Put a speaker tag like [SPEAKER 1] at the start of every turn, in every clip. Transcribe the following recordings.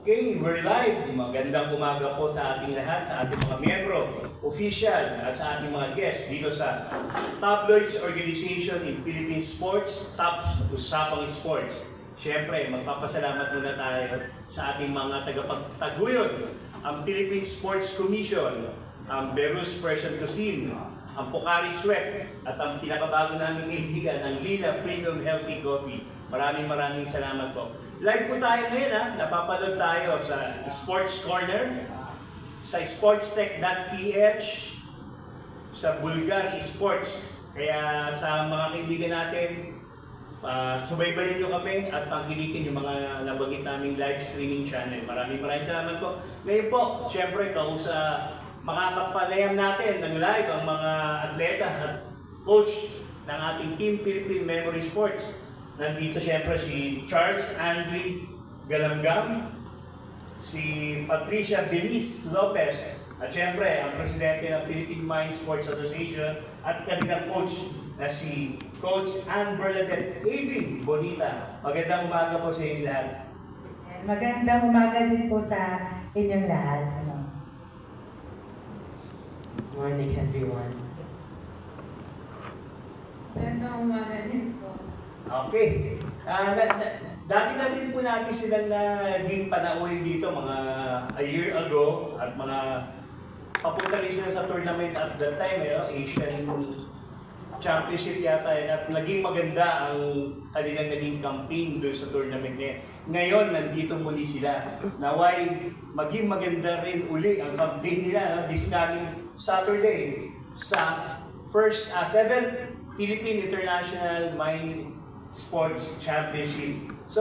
[SPEAKER 1] Okay, we're live. Magandang umaga po sa ating lahat, sa ating mga miyembro, official, at sa ating mga guests dito sa Tabloids Organization in Philippine Sports, Top Usapang Sports. Siyempre, magpapasalamat muna tayo sa ating mga tagapagtaguyod, ang Philippine Sports Commission, ang Berus Person Cuisine, ang Pocari Sweat, at ang pinakabago naming kaibigan, ang Lila Premium Healthy Coffee. Maraming salamat po. Live po tayo ngayon napapanood tayo sa Sports Corner, sa sportstech.ph, sa Bulgar Esports. Kaya sa mga kaibigan natin, subaybayin nyo kami at pagkilikin yung mga nabanggit naming live streaming channel. Maraming salamat po. Ngayon po, syempre, makakapanayam natin ng live ang mga atleta at coach ng ating Team Philippine Memory Sports. Nandito siyempre si Charles Andre Galamgam, si Patricia Denise Lopez, at siyempre ang presidente ng Philippine Mind Sports Association at kanilang coach na si Coach Ann Bernadette AB Bonita. Magandang umaga po sa inyo lahat.
[SPEAKER 2] Magandang umaga din po sa inyong lahat.
[SPEAKER 3] Good morning, everyone.
[SPEAKER 4] Magandang umaga din po.
[SPEAKER 1] Okay. Dati na din po natin silang naging panauhin dito mga a year ago at mga papunta rin sila sa tournament at that time, Asian Championship yata yan, at naging maganda ang kanilang naging campaign doon sa tournament niya. Ngayon, nandito muli sila. Naway, maging maganda rin uli ang campaign nila this coming Saturday sa first 7th Philippine International Mind Sports Championship. So,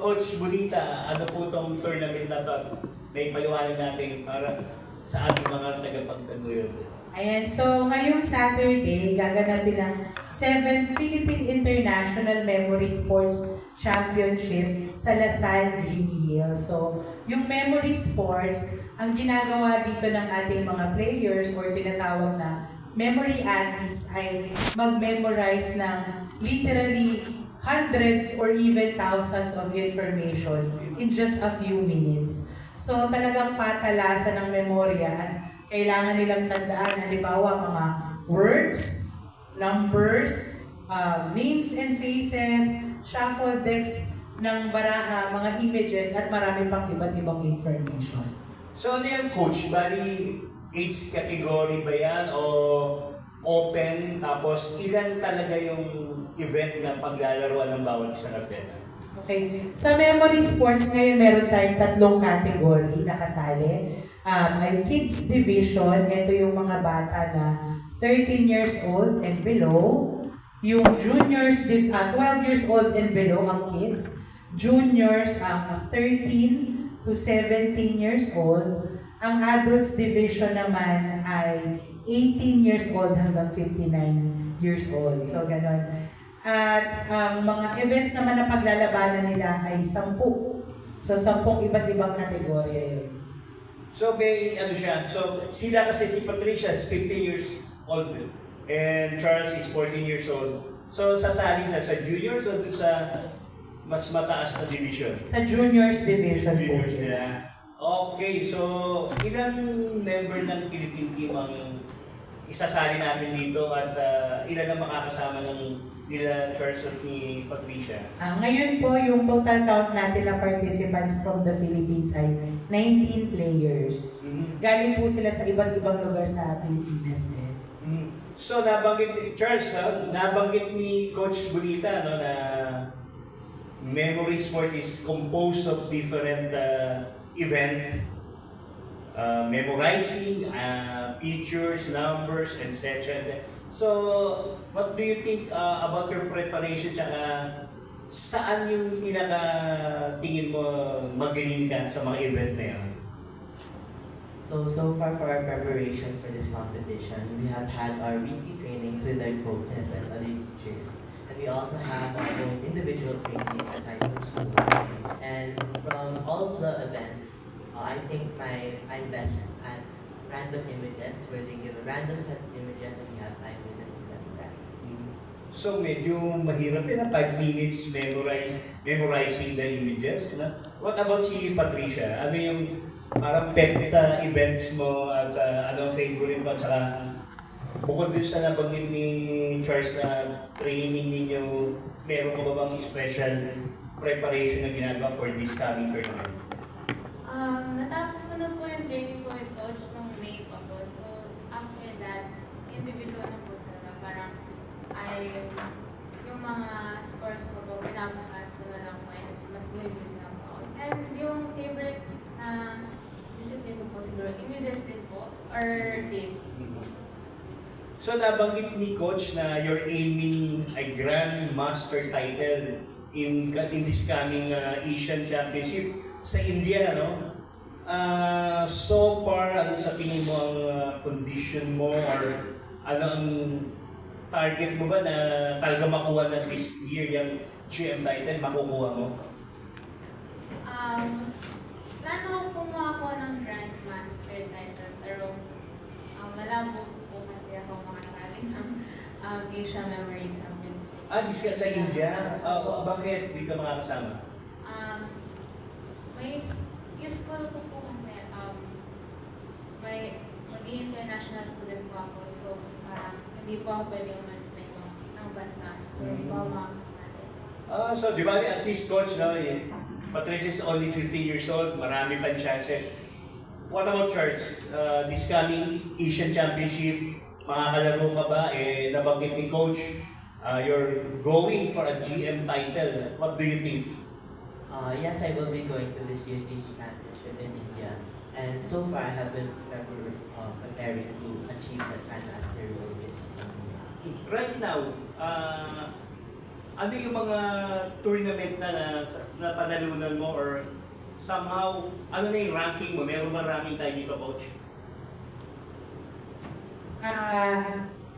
[SPEAKER 1] Coach Bonita, ano po itong tournament na ito? May paliwanag natin para sa ating mga tagapagtaguyod.
[SPEAKER 2] Ayan, so ngayong Saturday, gaganapin ang 7th Philippine International Memory Sports Championship sa Lasal, Green Hills. So, yung memory sports, ang ginagawa dito ng ating mga players or tinatawag na memory athletes ay mag-memorize ng literally hundreds or even thousands of information in just a few minutes. So talagang patalasan ng memorya. Kailangan nilang tandaan, halimbawa mga words, numbers, names and faces, shuffle decks ng baraha, mga images, at marami pang iba't ibang information.
[SPEAKER 1] So, ano yan, Coach? Bali, age category ba yan o open? Tapos, ilan talaga yung event na paglalaruan ng bawat isang atleta?
[SPEAKER 2] Okay. Sa memory sports ngayon, meron tayong 3 category na kasali. Ay kids division, ito yung mga bata na 13 years old and below. Yung juniors, 12 years old and below ang kids. Juniors, 13 to 17 years old. Ang adults division naman ay 18 years old hanggang 59 years old. So, ganon. At ang mga events naman na paglalabanan nila ay 10. So, 10 iba't ibang kategorya yun.
[SPEAKER 1] So, may ano siya. So, sila kasi si Patricia is 15 years old and Charles is 14 years old. So, sasali sa juniors o sa mas mataas na division?
[SPEAKER 2] Sa juniors division po
[SPEAKER 1] Juniors
[SPEAKER 2] sila.
[SPEAKER 1] nila. Okay, so ilang member ng Philippine team ang isasali natin dito at ilan ang makakasama ng nila Charles at ni Patricia?
[SPEAKER 2] Ngayon po, yung total count natin na participants from the Philippines ay 19 players. Galing po sila sa iba't ibang lugar sa Pilipinas din.
[SPEAKER 1] So nabanggit Charles, nabanggit ni Coach Bonita na memory sport is composed of different event, memorizing, pictures, numbers, etc. So, what do you think about your preparation? Tsaka, saan yung tingin mo magaling ka sa mga event na yan?
[SPEAKER 3] So far for our preparation for this competition, we have had our weekly trainings with our coaches and other teachers. And we also have our own individual training aside from school. And from all of the events, I think I'm best at random images, where they give a random set of images and we have 5 minutes to memorize.
[SPEAKER 1] So medyo mahirap yun na 5 minutes memorizing the images. Na? What about si Patricia? Ano yung parang pet events mo at anong favorite mo? At saka bukod dun sa nabanggit ni Charles na training ninyo, meron ka ba bang special preparation na ginagawa for this coming tournament?
[SPEAKER 4] Natapos ko na po yung training ko with coach nung May pa po. So, after that, individual na po talaga. Parang, yung mga scores ko po, pinapakas ko na lang po and mas bumibilis na po. And yung favorite na discipline ko po siguro, immediate din po, or dates.
[SPEAKER 1] So nabanggit ni Coach na you're aiming a Grand Master title in this coming Asian Championship sa India, no? So far, ano sa tingin mo ang condition mo or ano ang target mo ba na talaga makuha na this year yung GM title, makukuha mo?
[SPEAKER 4] Plano ko po makakuha ng Grand Master title, pero malabo po kasi ako makasali ng Asia Memory Championship.
[SPEAKER 1] This ka sa India? Bakit di ka makakasama?
[SPEAKER 4] Yung school ko po kasi may mag-international student po ako, so parang hindi po ako pwede umalis na ng bansa. So hindi po ako makakasali.
[SPEAKER 1] So di ba at least Coach, no? Patricia is only 15 years old, marami pang chances. What about Charles? This coming Asian Championship, makakalaro ka ba? Nabanggit ni Coach, you're going for a GM title. What do you think?
[SPEAKER 3] Yes, I will be going to this year's Asian Championship in India. And so far, I have been preparing to achieve that Grandmaster role this year.
[SPEAKER 1] Right now, ano yung mga tournament na panalunan mo or somehow, ano na yung ranking mo? Meron ba ranking tayo dito, Coach?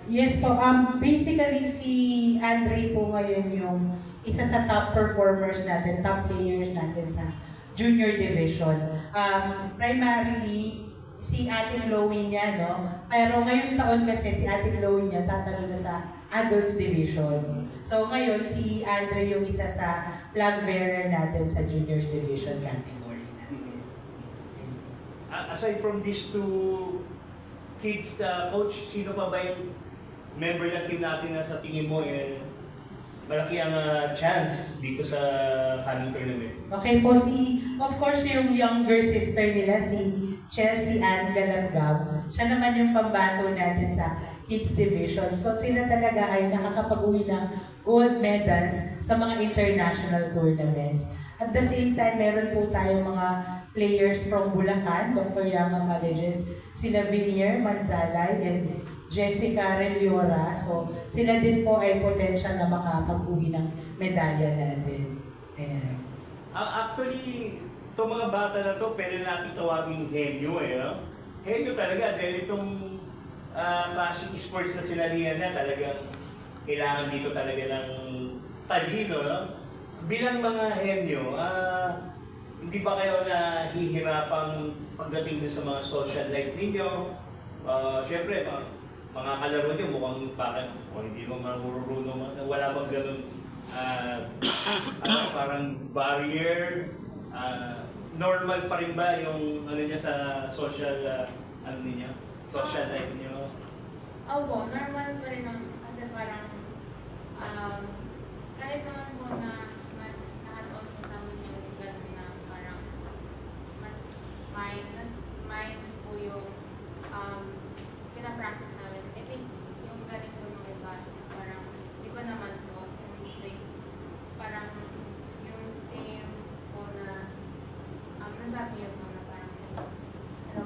[SPEAKER 2] Yes po, basically si Andre po ngayon yung isa sa top performers natin, top players natin sa junior division. Primarily, si Ate Chloe niya, no? Pero ngayong taon kasi si Ate Chloe niya tatalo na sa adults division. So ngayon, si Andre yung isa sa flag bearer natin sa juniors division category natin.
[SPEAKER 1] Aside from these two kids, Coach, sino pa ba yung member ng team natin na sa tingin mo malaki ang chance dito sa coming tournament?
[SPEAKER 2] Okay po, of course, yung younger sister nila, si Chelsea Ann Galabgab, siya naman yung pambato natin sa kids division. So sila talaga ay nakakapag-uwi ng gold medals sa mga international tournaments. At the same time, meron po tayong mga players from Bulacan, Dr. Yama Colleges, sila Vinier Manzalay and Jessica Reliora. So sila din po ay potential na makapag-uwi ng medalya natin. Ayan.
[SPEAKER 1] Actually, itong mga bata na to, pwede natin tawagin henyo no? Henyo talaga, dahil itong classic sports na sinalihan na talagang kailangan dito talaga ng talino, no? Bilang mga henyo, hindi ba kayo nahihirapang pagdating din sa mga social life ninyo? Siyempre, mga kalaro nyo mukhang bakit, hindi mo marurunong, wala bang ganun, parang barrier, normal pa rin ba yung ano niya sa social, social life niyo?
[SPEAKER 4] Opo, normal pa rin kasi parang kahit naman po na mas nakataon po sa amin yung gano'n na parang mas mind po yung pinapractice namin. I think yung galing po ng iba is parang iba naman po. And like, parang yung same po na nasabi niyo po na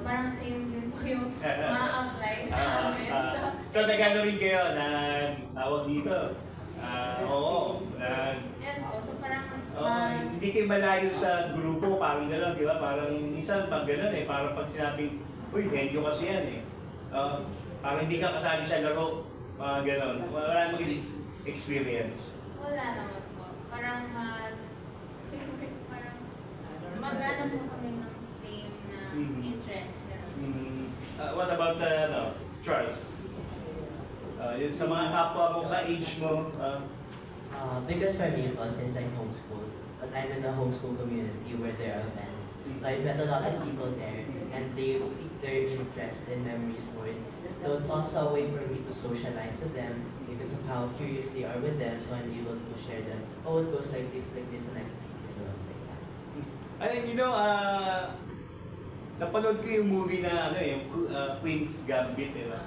[SPEAKER 4] parang same din po yung ma-apply sa amin.
[SPEAKER 1] So nagano rin kayo na tawag dito?
[SPEAKER 4] Yes po, so parang
[SPEAKER 1] hindi kayo malayo sa grupo, parang gano'n, di ba? Parang minsan pag gano'n parang pag sinabing, uy, henyo kasi yan parang hindi ka kasali sa laro, mga gano'n. Wala nang experience.
[SPEAKER 4] wala naman po. Parang mag-ano po kami ng same na interest. Ganun.
[SPEAKER 1] What about Charles? Yun sa mga kapwa mo ka, age mo,
[SPEAKER 3] Because for me, since I'm homeschooled, but I'm in a homeschool community where there are events. I met a lot of people there, and they pique their interest in memory sports. So it's also a way for me to socialize with them because of how curious they are with them. So I'm able to share them. Oh, it goes like this, and I can teach you stuff like that.
[SPEAKER 1] and you know, napanood ko yung movie na ano yung Queen's Gambit, diba?